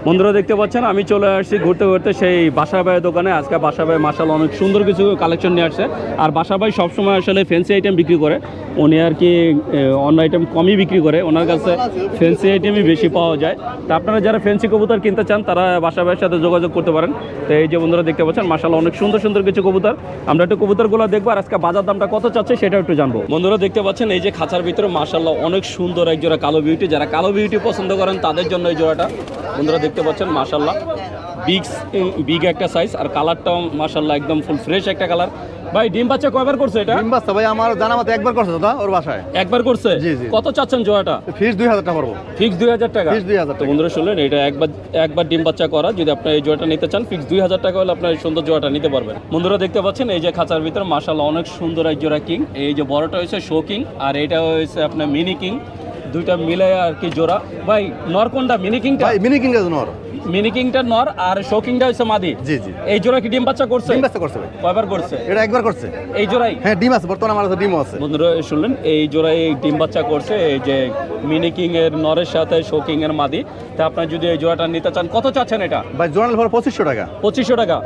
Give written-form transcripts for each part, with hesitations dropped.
বন্ধুরা দেখতে পাচ্ছেন আমি চলে আসছি ঘুরতে ঘুরতে সেই বাসা ভাইয়ের দোকানে। আজকে বাসা ভাই মাশাআল্লাহ অনেক সুন্দর কিছু কালেকশন নিয়ে আসছে। আর বাসা ভাই সবসময় আসলে ফ্যান্সি আইটেম বিক্রি করে, উনি আর কি অন্য আইটেম কমই বিক্রি করে, ওনার কাছে ফ্যান্সি আইটেমই বেশি পাওয়া যায়। তা আপনারা যারা ফ্যান্সি কবুতর কিনতে চান তারা বাসা ভাইয়ের সাথে যোগাযোগ করতে পারেন। তো এই যে বন্ধুরা দেখতে পাচ্ছেন মাশাআল্লাহ অনেক সুন্দর সুন্দর কিছু কবুতর, আমরা একটু কবুতরগুলো দেখবো আর আজকে বাজার দামটা কত চাচ্ছে সেটা একটু জানবো। বন্ধুরা দেখতে পাচ্ছেন এই যে খাঁচার ভিতরে মাশাআল্লাহ অনেক সুন্দর এক জোড়া কালো বিউটি, যারা কালো বিউটি পছন্দ করেন তাদের জন্য এই জোড়াটা। বন্ধুরা দেখতে পাচ্ছেন মাশাআল্লাহ বিগ একটা সাইজ, আর কালারটাও মাশাআল্লাহ একদম ফুল ফ্রেশ একটা কালার। ভাই ডিম বাচ্চা কয়বার করছে এটা? ডিম বাচ্চা ভাই আমার জানা মতে একবার করছে দাদা ওর বাসায়। একবার করছে? জি জি। কত চাচ্ছেন জোড়াটা? ফিক্স 2000 টাকা পড়বো। ফিক্স 2000 টাকা? ফিক্স 2000 তো বন্ধুরা শুনলেন, এটা একবার ডিম বাচ্চা করা, যদি আপনি এই জোড়াটা নিতে চান ফিক্স 2000 টাকা হলে আপনার এই সুন্দর জোড়াটা নিতে পারবেন। বন্ধুরা দেখতে পাচ্ছেন এই যে খাঁচার ভিতরে মাশাআল্লাহ অনেক সুন্দর এক জোড়া কিং। এই যে বড়টা হয়েছে শো কিং আর এটা হয়েছে আপনার মিনি কিং, দুইটা মিলে আর কি জোড়া। ভাই নর কোনটা? মিনি কিংটা? ভাই মিনি কিং এর নর। মিনি কিংটা নর আর শো কিংটা হচ্ছে মাদি। জি জি। এই জোড়া কি ডিম বাচ্চা করছে? ডিম বাচ্চা করছে ভাই। কয়বার করছে? এটা একবার করছে। এই জোড়াই? হ্যাঁ ডিম আছে, বর্তমানে আমার কাছে ডিমও আছে। বন্ধুরা শুনলেন, এই জোড়ায় এই ডিম বাচ্চা করছে এই যে মিনি কিং এর নরের সাথে শো কিং এর মাদি। তা আপনার যদি এই জোড়াটা নিতে চান কত চাচ্ছেন এটা? ভাই জোড়া নিলে 2500 টাকা। 2500 টাকা?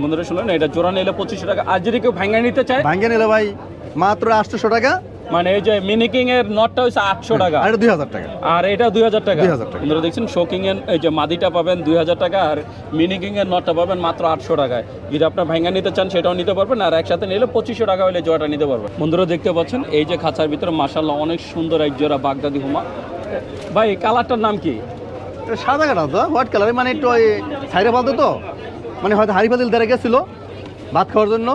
বন্ধুরা শুনলেন, এটা জোড়া নিলে 2500 টাকা। আর যদি কেউ ভাঙ্গা নিতে চায়? ভাঙ্গে নিলে ভাই মাত্র 800 টাকা। মানে এই যে মিনি কিং এর নটটা হচ্ছে 800 টাকা আর এটা 2000 টাকা। আর এটা 2000 টাকা। 2000 টাকা। বন্ধুরা দেখছেন শো কিং এর এই যে মাদিটা পাবেন 2000 টাকা আর মিনি কিং এর নটটা পাবেন মাত্র 800 টাকায়। যদি আপনার ভাঙ্গা নিতে চান সেটাও নিতে পারবেন, আর একসাথে নিলে 2500 টাকা হলে জোড়াটা নিতে পারবেন। বন্ধুরা দেখতে পাচ্ছেন এই যে খাঁচার ভিতরে মাশাআল্লাহ অনেক সুন্দর এক জোড়া বাগদাদি হুমা। ভাই কালারটার নাম কি? এটা সাদা কাটা তো, হোয়াইট কালার, মানে একটু ওই ছাইরে পালতো তো, মানে হয়তো হাড়ি পাতিল দেড়ে গেছিল ভাত খাওয়ার জন্য।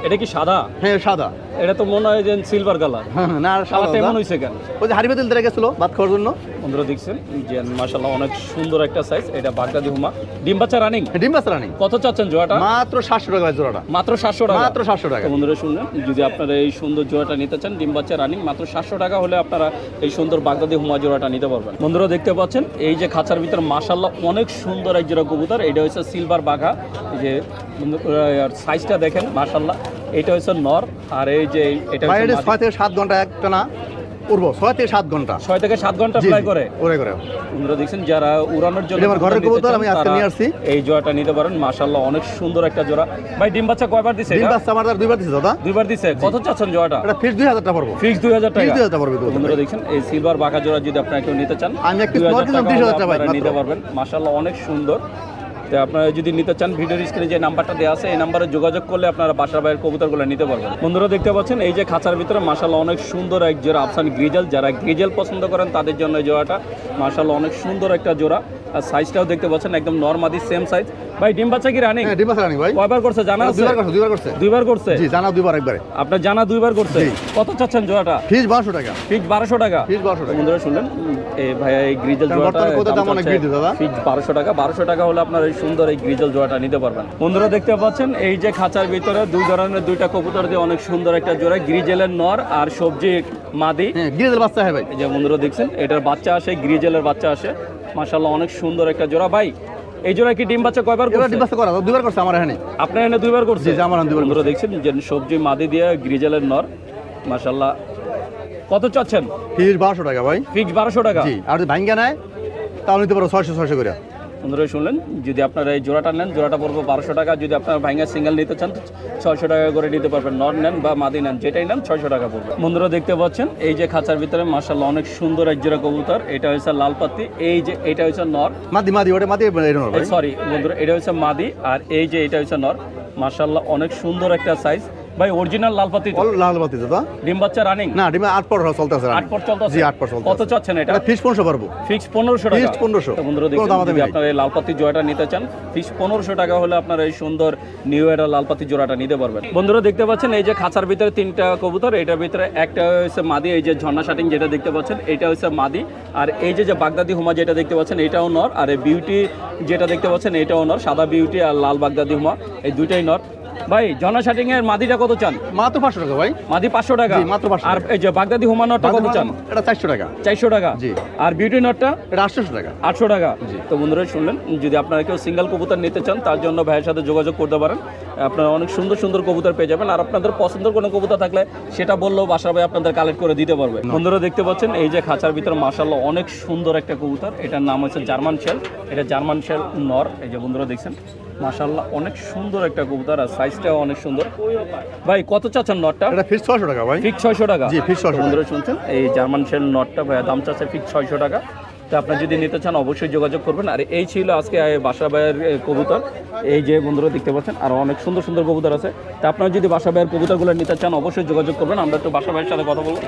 এটা কি সাদা? হ্যাঁ সাদা। এটা তো মনে হয় যে সিলভার কালার। না কালারটা এমন হয়েছে কেন? ওই যে হাড়ি পাতিল দেড়ে গেছিল ভাত খাওয়ার জন্য। বন্ধুরা দেখছেন যে মাশাআল্লাহ অনেক সুন্দর একটা সাইজ, এটা বাগদাদি হুমা। ডিম বাচ্চা রানিং? ডিম বাচ্চা রানিং। কত চাচ্ছেন জোড়াটা? মাত্র 700 টাকা জোড়াটা। মাত্র 700 টাকা? মাত্র 700 টাকা। বন্ধুরা শুনলেন, যদি আপনারা এই সুন্দর জোড়াটা নিতে চান ডিম বাচ্চা রানিং মাত্র 700 টাকা হলে আপনারা এই সুন্দর বাগদাদি হুমা জোড়াটা নিতে পারবেন। বন্ধুরা দেখতে পাচ্ছেন এই যে খাঁচার ভিতর মাশাআল্লাহ অনেক সুন্দর এক জোড়া কবুতর, এটা হচ্ছে সিলভার বাঘা। এই যে সাইজটা দেখেন মাশাআল্লাহ, এটা হচ্ছে নর আর এই যে এটা ভাই এটা 6 থেকে 7 ঘন্টা একটা না উড়বো। 6 থেকে 7 ঘন্টা। 6 থেকে 7 ঘন্টা ফ্লাই করে? ওরে করে। বন্ধুরা দেখছেন যারা উড়ানোর জন্য আমার ঘরের কবুতর, আমি আজকে নিয়ে আসছি। এই জোড়াটা নিতে পারেন, মাশাআল্লাহ অনেক সুন্দর একটা জোড়া। ভাই ডিম বাচ্চা কয়বার দিছে? ডিম বাচ্চা আমার দুইবার দিছে দাদা। দুইবার দিছে? কত চাচ্ছেন জোড়াটা? এটা ফিক্স 2000 টাকা পড়বো। ফিক্স 2000 টাকা? 2000 টাকা পড়বে। বন্ধুরা দেখছেন এই সিলভার বাঘা জোড়া যদি আপনারা কেউ নিতে চান আমি একটা নর দিলাম 30000 টাকা ভাই নিতে পারবেন। মাশাআল্লাহ অনেক সুন্দর। তো আপনারা যদি নিতে চান ভিডিওর স্ক্রিনে যে নাম্বারটা দেওয়া আছে এই নাম্বারে যোগাযোগ করলে আপনারা বাসা ভাইয়ের কবুতরগুলো নিতে পারবেন। বন্ধুরা দেখতে পাচ্ছেন এই যে খাঁচার ভিতরে মাশাআল্লাহ অনেক সুন্দর এক জোড়া আফসান গ্রিজেল, যারা গ্রিজেল পছন্দ করেন তাদের জন্য এই জোড়াটা মাশাআল্লাহ অনেক সুন্দর একটা জোড়া। আর সাইজটাও দেখতে পাচ্ছেন একদম নরমাদি সেম সাইজ। ভাই ডিম বাচ্চা কি রানিং? হ্যাঁ ডিম বাচ্চা রানিং ভাই। কয়বার করছে জানা আছে? দুইবার করছে। দুইবার করছে? জি জানা দুইবার একবারে। আপনার জানা দুইবার করছে? কত চাচ্ছেন জোড়াটা? ফিক্স 1200 টাকা। ফিক্স 1200 টাকা? ফিক্স 1200 টাকা। বন্ধুরা শুনলেন, এই ভাইয়া এই গ্রিজেল জোড়াটা ফিক্স 1200 টাকা। 1200 টাকা হলে আপনার এই সুন্দর এই গ্রিজেল জোড়াটা নিতে পারবেন। বন্ধুরা দেখতে পাচ্ছেন এই যে খাঁচার ভিতরে দুই ধরনের দুইটা কবুতর দিয়ে অনেক সুন্দর একটা জোড়া, গ্রিজেলের নর আর সবজি মাদি। হ্যাঁ গ্রিজেল বাচ্চা। হ্যাঁ ভাই এই যে বন্ধুরা দেখছেন এটার বাচ্চা আসে, গ্রিজেলের বাচ্চা আসে। মাশাআল্লাহ অনেক সুন্দর একটা জোড়া। ভাই এই জোড়া কি ডিম বাচ্চা কয়বার করছে? ডিম বাচ্চা করা দুইবার করছে আমার এখানে। আপনার এখানে দুইবার করছে? জি আমার দুইবার। বন্ধুরা দেখছেন যে সবজি মাদি দিয়ে গ্রিজেলের নর। মাশাআল্লাহ কত চাচ্ছেন? ফিক্স 1200 টাকা ভাই। ফিক্স 1200 টাকা? জি। আর যদি ভাঙ্গা নেয় তাহলে নিতে পারো 600 করে। বন্ধুরা শুনলেন, যদি আপনারা এই জোড়াটা নেন জোড়াটা পড়বো 1200 টাকা। যদি আপনারা ভাঙ্গা সিঙ্গেল নিতে চান 600 টাকা করে নিতে পারবেন। নর নেন বা মাদি নেন যেটাই নেন 600 টাকা পড়বে। বন্ধুরা দেখতে পাচ্ছেন এই যে খাঁচার ভিতরে মাশাআল্লাহ অনেক সুন্দর এক জোড়া কবুতর, এটা হচ্ছে লাল পাতি। এই যে এটা হচ্ছে নর। মাদি ওটা মাদি সরি বন্ধুরা, এটা হচ্ছে মাদি আর এই যে এটা হচ্ছে নর। মাশাআল্লাহ অনেক সুন্দর একটা সাইজ। ভাই অরিজিনাল লাল পাতি তো? লাল পাতি দাদা। ডিম বাচ্চা রানিং? না ডিম 8 পর চলতেছে। 8 পর চলতেছে? জি 8 পর চলতেছে। কত চাচ্ছেন এটা? ফিক্স 1500 পারবো। ফিক্স 1500 টাকা? ফিক্স 1500। তো বন্ধুরা দেখুন, যদি আপনারা এই লাল পাতি জোড়াটা নিতে চান ফিক্স 1500 টাকা হলে আপনারা এই সুন্দর নিউ এরা লাল পাতি জোড়াটা নিতে পারবেন। বন্ধুরা দেখতে পাচ্ছেন এই যে খাঁচার ভিতরে তিনটা কবুতর, এটার ভিতরে একটা হচ্ছে মাদি, এই যে ঝর্ণা শাটিং যেটা দেখতে পাচ্ছেন এটা হচ্ছে মাদি। আর এই যে বাগদাদি হুমা যেটা দেখতে পাচ্ছেন এটাও নর। আর এই বিউটি যেটা দেখতে পাচ্ছেন এটাও নর, সাদা বিউটি আর লাল বাগদাদি হুমা এই দুইটাই নর। ভাই জনা শাটিং এর মাদিটা কত চান? মাত্র 500 টাকা ভাই। মাদি 500 টাকা। জি, মাত্র 500 আর টাকা। এই যে বাগদাদি হোমা নটটা কত চান? এটা 400 টাকা। 400 টাকা। জি। আর বিউটি নটটা এটা 800 টাকা। 800 টাকা। জি। তো বন্ধুরা শুনলেন, যদি আপনারা কেউ সিঙ্গেল কবুতর নিতে চান তার জন্য ভাইয়ের সাথে যোগাযোগ করতে পারেন। আপনারা অনেক সুন্দর সুন্দর কবুতর পেয়ে যাবেন। আর আপনাদের পছন্দের কোনো কবুতর থাকলে সেটা বললেও বাসা ভাই আপনাদের কালেক্ট করে দিতে পারবে। বন্ধুরা দেখতে পাচ্ছেন এই যে খাঁচার ভিতরে মাশাআল্লাহ অনেক সুন্দর একটা কবুতর, এটার নাম হচ্ছে জার্মান শেল। এটা জার্মান শেল নর। এই যে বন্ধুরা দেখছেন মাশাআল্লাহ অনেক সুন্দর একটা কবুতর, আর সাইজটাও অনেক সুন্দর। ভাই কত চাচ্ছেন নটটা? এটা ফিক্স 600 টাকা ভাই। ফিক্স 600 টাকা। জি, fix 600 টাকা। বন্ধুরা শুনছেন এই জার্মান শেল নটটা ভাইয়া দাম চাচ্ছে ফিক্স 600 টাকা। তো আপনারা যদি নিতে চান অবশ্যই যোগাযোগ করবেন। আর এই ছিল আজকে বাসা ভাইয়ের কবুতর। এই যে বন্ধুরা দেখতে পাচ্ছেন আরো অনেক সুন্দর সুন্দর কবুতর আছে। তো আপনারা যদি বাসা ভাইয়ের কবুতরগুলো নিতে চান অবশ্যই যোগাযোগ করবেন। আমরা একটু বাসা ভাইয়ের সাথে কথা বলবো।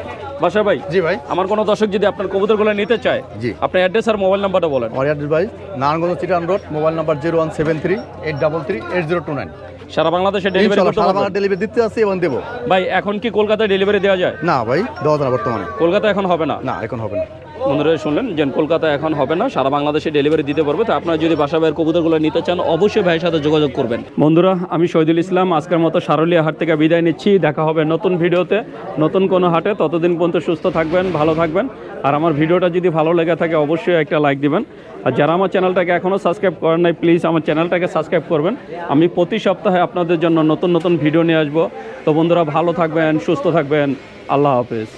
বাসা ভাই, জি ভাই। আমার কোনো দর্শক যদি আপনার কবুতরগুলো নিতে চায়, জি। আপনার অ্যাড্রেস আর মোবাইল নাম্বারটা বলেন। আমার অ্যাড্রেস ভাই নারায়ণগঞ্জ চিটান রোড, মোবাইল নাম্বার 01738338029। সারা বাংলাদেশে ডেলিভারি ইনশাআল্লাহ করতে সারা পারবেন? বাংলা ডেলিভারি দিতে আছে এবং দেবো। ভাই এখন কি কলকাতায় ডেলিভারি দেওয়া যায়? না ভাই, দেওয়া যায় না বর্তমানে। কলকাতা এখন হবে না? না, এখন হবে না। বন্ধুরা শুনলেন যে কলকাতা এখন হবে না, সারা বাংলাদেশে ডেলিভারি দিতে পারবে। তো আপনারা যদি বাসা ভাইয়ের কবুতরগুলো নিতে চান অবশ্যই ভাইয়ের সাথে যোগাযোগ করবেন। বন্ধুরা আমি শহীদুল ইসলাম আজকের মতো সারুলিয়া হাট থেকে বিদায় নিচ্ছি। দেখা হবে নতুন ভিডিওতে, নতুন কোনো হাটে। ততদিন পর্যন্ত সুস্থ থাকবেন, ভালো থাকবেন। আর আমার ভিডিওটা যদি ভালো লেগে থাকে অবশ্যই একটা লাইক দিবেন। আর যারা আমার চ্যানেলটাকে এখনও সাবস্ক্রাইব করেন নাই প্লিজ আমার চ্যানেলটাকে সাবস্ক্রাইব করবেন। আমি প্রতি সপ্তাহে আপনাদের জন্য নতুন নতুন ভিডিও নিয়ে আসবো। তো বন্ধুরা ভালো থাকবেন, সুস্থ থাকবেন। আল্লাহ হাফেজ।